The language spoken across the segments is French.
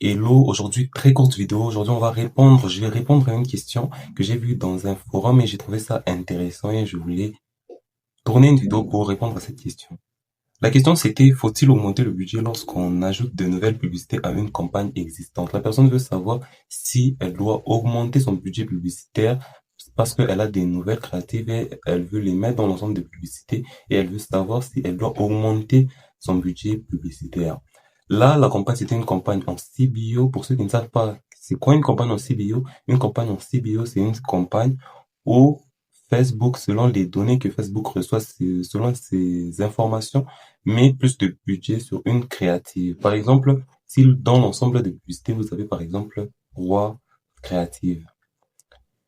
Hello, aujourd'hui très courte vidéo. Aujourd'hui je vais répondre à une question que j'ai vue dans un forum et j'ai trouvé ça intéressant et je voulais tourner une vidéo pour répondre à cette question. La question c'était, faut-il augmenter le budget lorsqu'on ajoute de nouvelles publicités à une campagne existante? La personne veut savoir si elle doit augmenter son budget publicitaire parce qu'elle a des nouvelles créatives et elle veut les mettre dans l'ensemble des publicités et elle veut savoir si elle doit augmenter son budget publicitaire. Là, la campagne, c'était une campagne en CBO. Pour ceux qui ne savent pas, c'est quoi une campagne en CBO? Une campagne en CBO, c'est une campagne où Facebook, selon les données que Facebook reçoit, selon ses informations, met plus de budget sur une créative. Par exemple, si dans l'ensemble des publicités, vous avez par exemple trois créatives.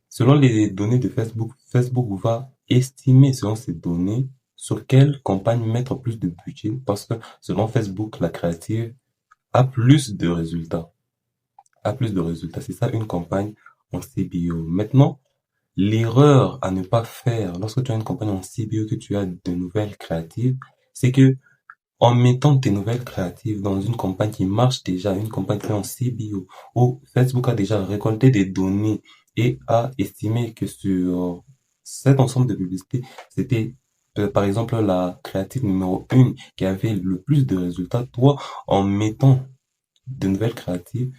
Selon les données de Facebook, Facebook va estimer selon ces données sur quelle campagne mettre plus de budget parce que selon Facebook, la créative a plus de résultats. A plus de résultats. C'est ça une campagne en CBO. Maintenant, l'erreur à ne pas faire lorsque tu as une campagne en CBO que tu as de nouvelles créatives, c'est que en mettant tes nouvelles créatives dans une campagne qui marche déjà, une campagne qui est en CBO, où Facebook a déjà récolté des données et a estimé que sur cet ensemble de publicités, c'était par exemple la créative numéro 1 qui avait le plus de résultats. Toi, en mettant de nouvelles créatives,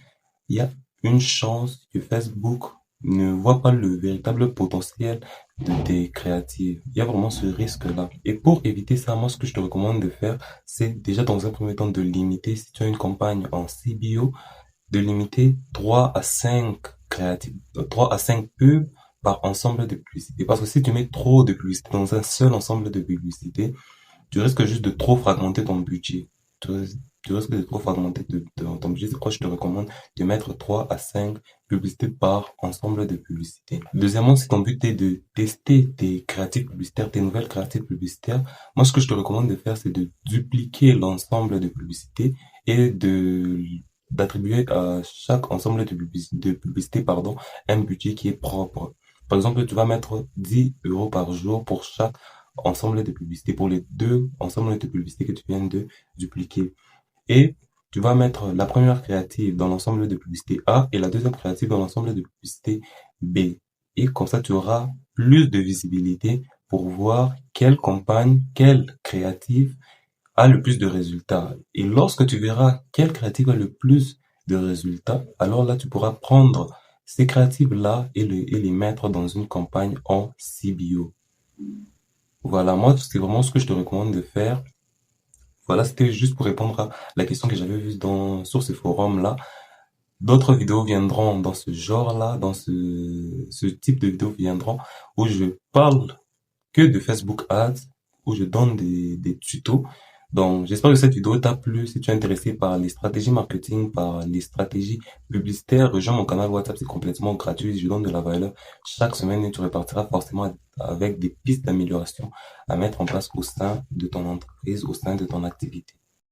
il y a une chance que Facebook ne voit pas le véritable potentiel de tes créatives. Il y a vraiment ce risque-là. Et pour éviter ça, moi, ce que je te recommande de faire, c'est déjà dans un premier temps de limiter, si tu as une campagne en CBO, de limiter 3 à 5 créatives, 3 à 5 pubs par ensemble de publicités. Parce que si tu mets trop de publicités dans un seul ensemble de publicités, tu risques juste de trop fragmenter ton budget. Tu, tu risques de trop fragmenter ton budget. C'est pourquoi je te recommande de mettre 3 à 5 publicités par ensemble de publicités. Deuxièmement, si ton but est de tester tes créatives publicitaires, tes nouvelles créatives publicitaires, moi, ce que je te recommande de faire, c'est de dupliquer l'ensemble de publicités et d'attribuer à chaque ensemble de publicité, un budget qui est propre. Par exemple, tu vas mettre 10 euros par jour pour chaque ensemble de publicités, pour les deux ensembles de publicités que tu viens de dupliquer. Et tu vas mettre la première créative dans l'ensemble de publicités A et la deuxième créative dans l'ensemble de publicités B. Et comme ça, tu auras plus de visibilité pour voir quelle campagne, quelle créative a le plus de résultats. Et lorsque tu verras quelle créative a le plus de résultats, alors là, tu pourras prendre ces créatives-là et les mettre dans une campagne en CBO. Voilà, moi, c'est vraiment ce que je te recommande de faire. Voilà, c'était juste pour répondre à la question que j'avais vue sur ce forum-là. D'autres vidéos viendront dans ce genre-là, dans ce type de vidéos viendront où je parle que de Facebook Ads, où je donne des tutos. Donc, j'espère que cette vidéo t'a plu. Si tu es intéressé par les stratégies marketing, par les stratégies publicitaires, rejoins mon canal WhatsApp, c'est complètement gratuit. Je donne de la valeur chaque semaine et tu repartiras forcément avec des pistes d'amélioration à mettre en place au sein de ton entreprise, au sein de ton activité.